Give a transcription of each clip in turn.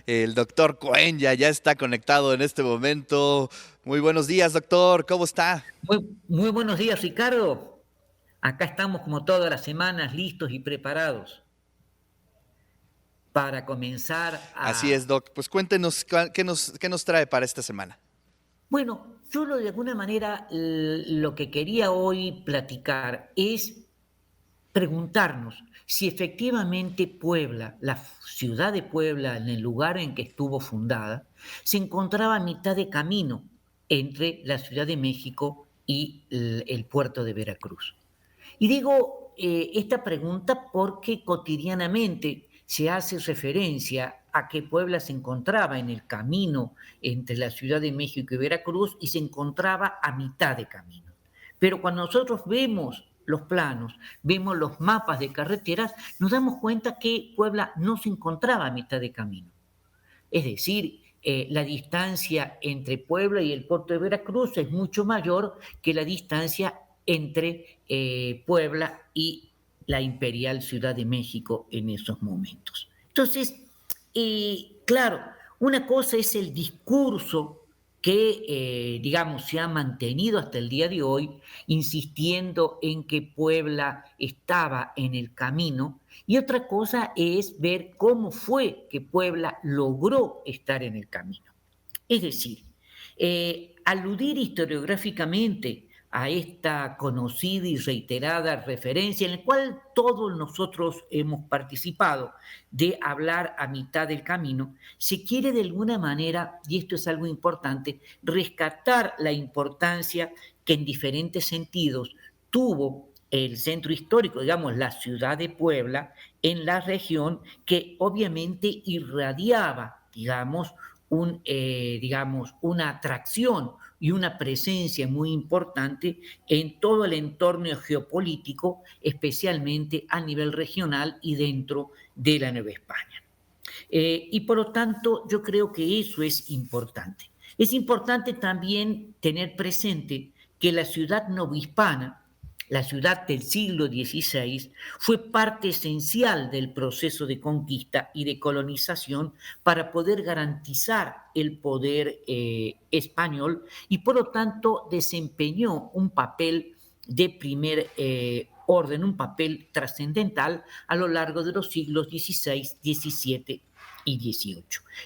El doctor Cohen ya está conectado en este momento. Muy buenos días, doctor. ¿Cómo está? Muy buenos días, Ricardo. Acá estamos como todas las semanas listos y preparados para comenzar Así es, a... doc. Pues cuéntenos qué nos trae para esta semana. Bueno, de alguna manera lo que quería hoy platicar es preguntarnos si efectivamente Puebla, la ciudad de Puebla, en el lugar en que estuvo fundada, se encontraba a mitad de camino entre la Ciudad de México y el puerto de Veracruz. Y digo esta pregunta porque cotidianamente se hace referencia a que Puebla se encontraba en el camino entre la Ciudad de México y Veracruz y se encontraba a mitad de camino. Pero cuando nosotros vemos los planos, vemos los mapas de carreteras, nos damos cuenta que Puebla no se encontraba a mitad de camino. Es decir, la distancia entre Puebla y el puerto de Veracruz es mucho mayor que la distancia entre Puebla y la imperial Ciudad de México en esos momentos. Entonces, claro, una cosa es el discurso que, digamos, se ha mantenido hasta el día de hoy, insistiendo en que Puebla estaba en el camino, y otra cosa es ver cómo fue que Puebla logró estar en el camino. Es decir, aludir historiográficamente a esta conocida y reiterada referencia en la cual todos nosotros hemos participado de hablar a mitad del camino, se quiere de alguna manera, y esto es algo importante, rescatar la importancia que en diferentes sentidos tuvo el centro histórico, digamos, la ciudad de Puebla, en la región que obviamente irradiaba, digamos, una atracción y una presencia muy importante en todo el entorno geopolítico, especialmente a nivel regional y dentro de la Nueva España. Y por lo tanto, yo creo que eso es importante. Es importante también tener presente que la ciudad novohispana, la ciudad del siglo XVI, fue parte esencial del proceso de conquista y de colonización para poder garantizar el poder español y por lo tanto desempeñó un papel de primer orden, un papel trascendental a lo largo de los siglos XVI, XVII y XVIII.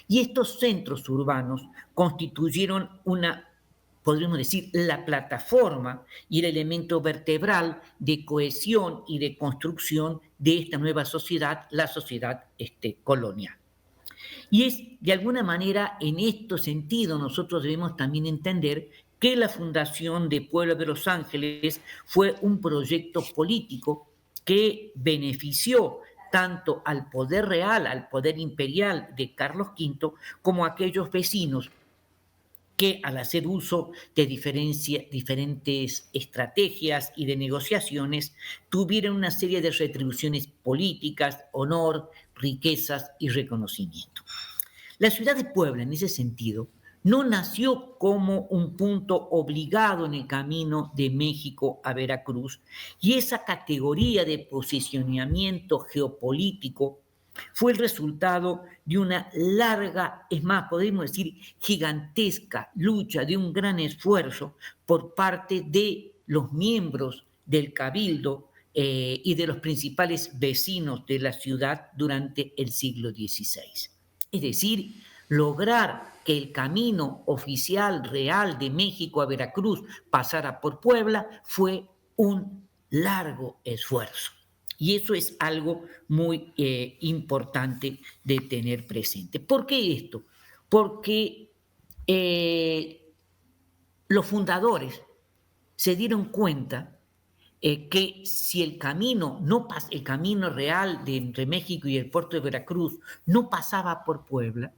Y estos centros urbanos constituyeron podríamos decir, la plataforma y el elemento vertebral de cohesión y de construcción de esta nueva sociedad, la sociedad colonial. Y es de alguna manera en este sentido nosotros debemos también entender que la fundación de Puebla de Los Ángeles fue un proyecto político que benefició tanto al poder real, al poder imperial de Carlos V, como a aquellos vecinos que al hacer uso de diferentes estrategias y de negociaciones tuvieron una serie de retribuciones políticas, honor, riquezas y reconocimiento. La ciudad de Puebla, en ese sentido, no nació como un punto obligado en el camino de México a Veracruz, y esa categoría de posicionamiento geopolítico fue el resultado de una larga, es más, podemos decir gigantesca lucha, de un gran esfuerzo por parte de los miembros del Cabildo y de los principales vecinos de la ciudad durante el siglo XVI. Es decir, lograr que el camino oficial real de México a Veracruz pasara por Puebla fue un largo esfuerzo. Y eso es algo muy importante de tener presente. ¿Por qué esto? Porque los fundadores se dieron cuenta que si el camino, no el camino real de entre México y el puerto de Veracruz no pasaba por Puebla,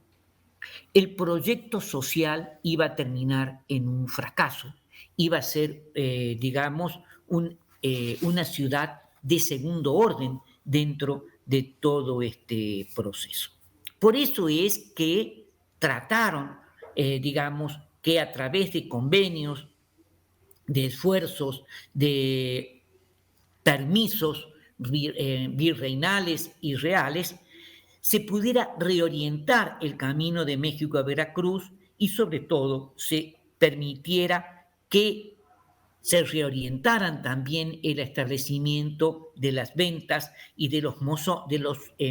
el proyecto social iba a terminar en un fracaso, iba a ser, digamos, una ciudad de segundo orden dentro de todo este proceso. Por eso es que trataron, digamos, que a través de convenios, de esfuerzos, de permisos virreinales y reales, se pudiera reorientar el camino de México a Veracruz y sobre todo se permitiera que se reorientaran también el establecimiento de las ventas y de los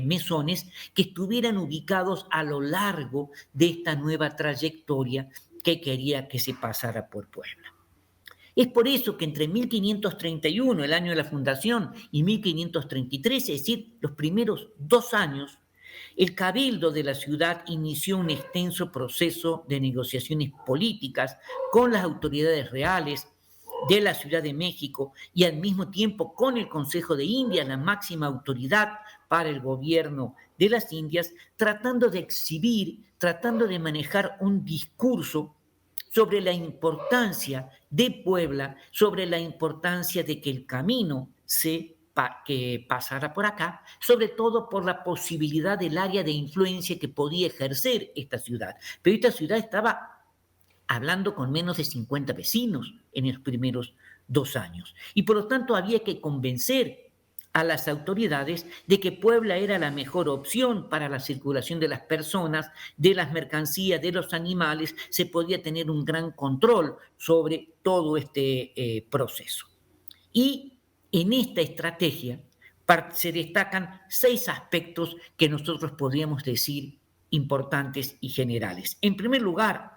mesones que estuvieran ubicados a lo largo de esta nueva trayectoria que quería que se pasara por Puebla. Es por eso que entre 1531, el año de la fundación, y 1533, es decir, los primeros 2 años, el cabildo de la ciudad inició un extenso proceso de negociaciones políticas con las autoridades reales de la Ciudad de México y al mismo tiempo con el Consejo de Indias, la máxima autoridad para el gobierno de las Indias, tratando de exhibir, tratando de manejar un discurso sobre la importancia de Puebla, sobre la importancia de que el camino que pasara por acá, sobre todo por la posibilidad del área de influencia que podía ejercer esta ciudad. Pero esta ciudad estaba hablando con menos de 50 vecinos en los primeros 2 años. Y por lo tanto había que convencer a las autoridades de que Puebla era la mejor opción para la circulación de las personas, de las mercancías, de los animales. Se podía tener un gran control sobre todo este proceso. Y en esta estrategia se destacan 6 aspectos que nosotros podríamos decir importantes y generales. En primer lugar,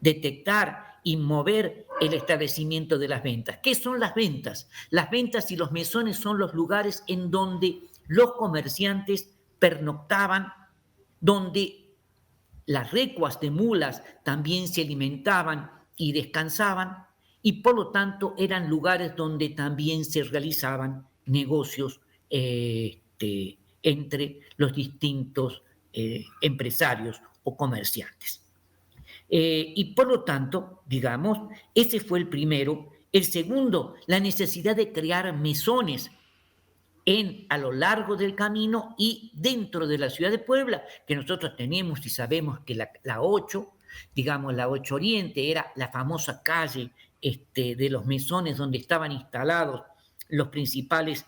detectar y mover el establecimiento de las ventas. ¿Qué son las ventas? Las ventas y los mesones son los lugares en donde los comerciantes pernoctaban, donde las recuas de mulas también se alimentaban y descansaban, y por lo tanto eran lugares donde también se realizaban negocios entre los distintos empresarios o comerciantes. Y por lo tanto, digamos, ese fue el primero. El segundo, la necesidad de crear mesones a lo largo del camino y dentro de la ciudad de Puebla, que nosotros tenemos y sabemos que la 8, digamos, la 8 Oriente, era la famosa calle de los mesones donde estaban instalados los principales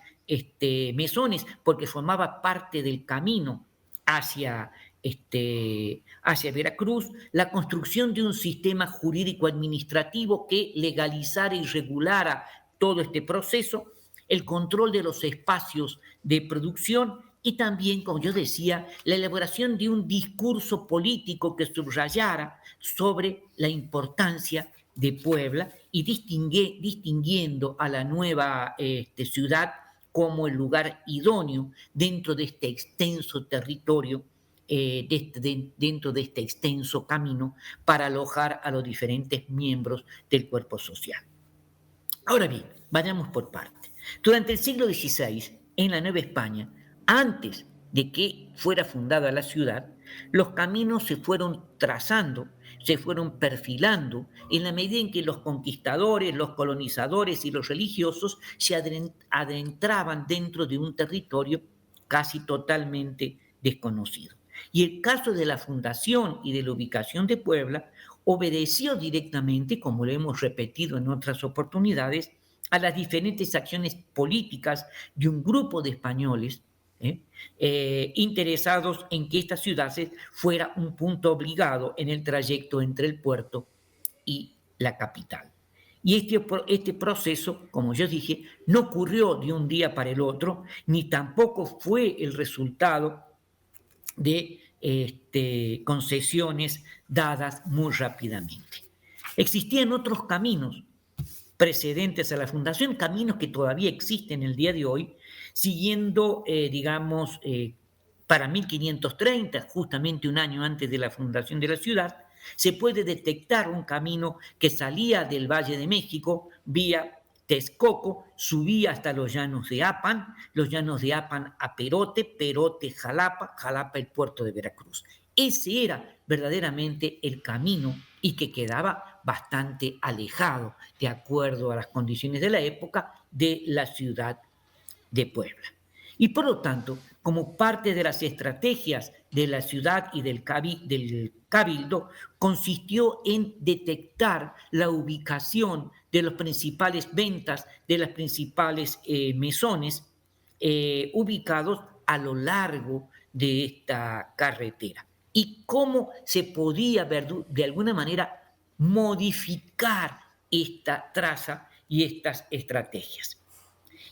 mesones, porque formaba parte del camino hacia Veracruz, la construcción de un sistema jurídico administrativo que legalizara y regulara todo este proceso, el control de los espacios de producción y también, como yo decía, la elaboración de un discurso político que subrayara sobre la importancia de Puebla y distinguiendo a la nueva ciudad como el lugar idóneo dentro de este extenso territorio, dentro de este extenso camino para alojar a los diferentes miembros del cuerpo social. Ahora bien, vayamos por partes. Durante el siglo XVI, en la Nueva España, antes de que fuera fundada la ciudad, los caminos se fueron trazando, se fueron perfilando en la medida en que los conquistadores, los colonizadores y los religiosos se adentraban dentro de un territorio casi totalmente desconocido. Y el caso de la fundación y de la ubicación de Puebla obedeció directamente, como lo hemos repetido en otras oportunidades, a las diferentes acciones políticas de un grupo de españoles interesados en que esta ciudad fuera un punto obligado en el trayecto entre el puerto y la capital. Y este proceso, como yo dije, no ocurrió de un día para el otro, ni tampoco fue el resultado de concesiones dadas muy rápidamente. Existían otros caminos precedentes a la fundación, caminos que todavía existen el día de hoy, siguiendo, para 1530, justamente un año antes de la fundación de la ciudad, se puede detectar un camino que salía del Valle de México vía Texcoco, subía hasta los llanos de Apan a Perote, Perote, Jalapa, Jalapa el puerto de Veracruz. Ese era verdaderamente el camino y que quedaba bastante alejado, de acuerdo a las condiciones de la época, de la ciudad de Puebla. Y por lo tanto, como parte de las estrategias de la ciudad y del cabildo, consistió en detectar la ubicación de las principales ventas, de las principales mesones ubicados a lo largo de esta carretera y cómo se podía de alguna manera modificar esta traza y estas estrategias.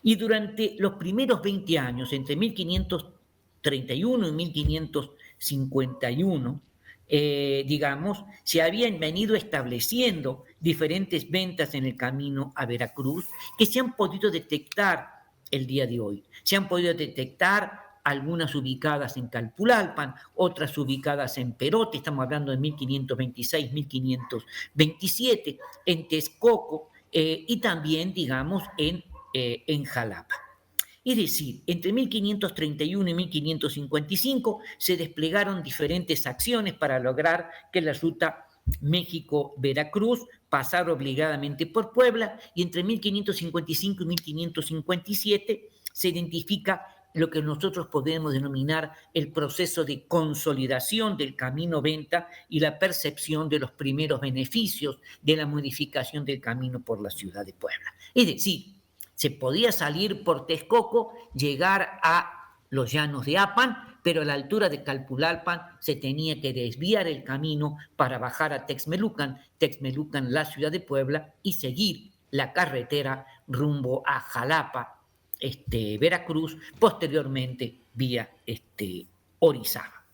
Y durante los primeros 20 años, entre 1531 y 1551, digamos, se habían venido estableciendo diferentes ventas en el camino a Veracruz que se han podido detectar el día de hoy. Se han podido detectar algunas ubicadas en Calpulalpan, otras ubicadas en Perote, estamos hablando de 1526, 1527, en Texcoco y también, digamos, en Jalapa. Es decir, entre 1531 y 1555 se desplegaron diferentes acciones para lograr que la ruta México-Veracruz pasara obligadamente por Puebla, y entre 1555 y 1557 se identifica lo que nosotros podemos denominar el proceso de consolidación del Camino Venta y la percepción de los primeros beneficios de la modificación del camino por la ciudad de Puebla. Es decir, se podía salir por Texcoco, llegar a los llanos de Apan, pero a la altura de Calpulalpan se tenía que desviar el camino para bajar a Texmelucan, la ciudad de Puebla, y seguir la carretera rumbo a Jalapa, Veracruz, posteriormente vía Orizaba.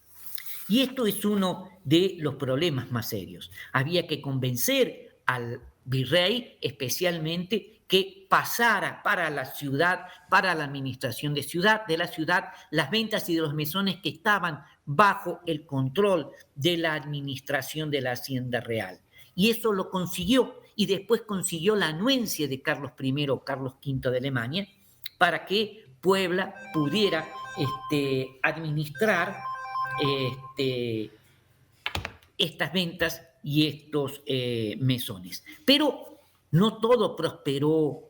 Y esto es uno de los problemas más serios. Había que convencer al virrey, especialmente, que pasara para la ciudad, para la administración de la ciudad, las ventas y de los mesones que estaban bajo el control de la administración de la Hacienda Real. Y eso lo consiguió, y después consiguió la anuencia de Carlos I o Carlos V de Alemania para que Puebla pudiera administrar estas ventas y estos mesones. Pero no todo prosperó,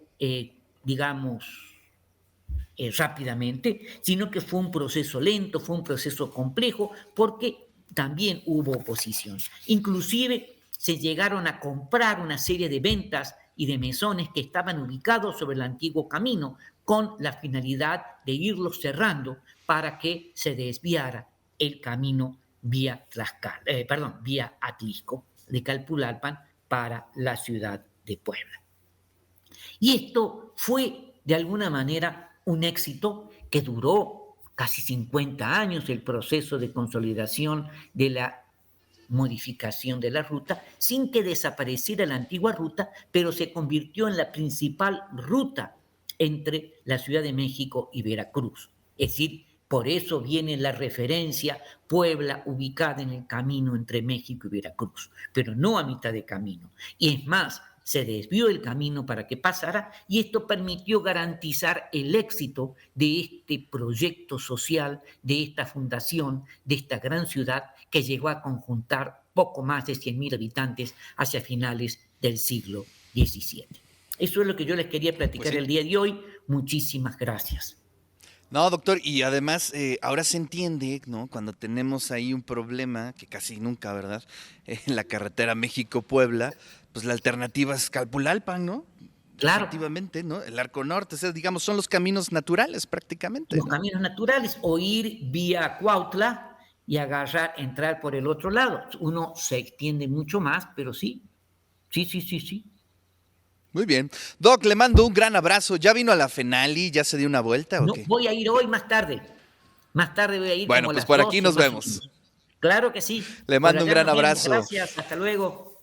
rápidamente, sino que fue un proceso lento, fue un proceso complejo, porque también hubo oposición. Inclusive se llegaron a comprar una serie de ventas y de mesones que estaban ubicados sobre el antiguo camino, con la finalidad de irlos cerrando para que se desviara el camino vía Atlisco, de Calpulalpan para la ciudad de Puebla. Y esto fue, de alguna manera, un éxito que duró casi 50 años, el proceso de consolidación de la modificación de la ruta, sin que desapareciera la antigua ruta, pero se convirtió en la principal ruta entre la Ciudad de México y Veracruz. Es decir, por eso viene la referencia Puebla ubicada en el camino entre México y Veracruz, pero no a mitad de camino. Y es más, se desvió el camino para que pasara, y esto permitió garantizar el éxito de este proyecto social, de esta fundación, de esta gran ciudad que llegó a conjuntar poco más de 100.000 habitantes hacia finales del siglo XVII. Eso es lo que yo les quería platicar el día de hoy. Muchísimas gracias. No, doctor, y además ahora se entiende, ¿no? Cuando tenemos ahí un problema, que casi nunca, ¿verdad? En la carretera México-Puebla, pues la alternativa es Calpulalpan, ¿no? Claro. Efectivamente, ¿no? El Arco Norte, o sea, digamos, son los caminos naturales prácticamente. Los caminos naturales, o ir vía Cuautla y entrar por el otro lado. Uno se extiende mucho más, pero sí. Muy bien. Doc, le mando un gran abrazo. ¿Ya vino a la Fenali? ¿Ya se dio una vuelta o qué? Voy a ir hoy más tarde. Más tarde voy a ir. Bueno, pues por aquí nos vemos. Claro que sí. Le mando un gran abrazo. Gracias, hasta luego.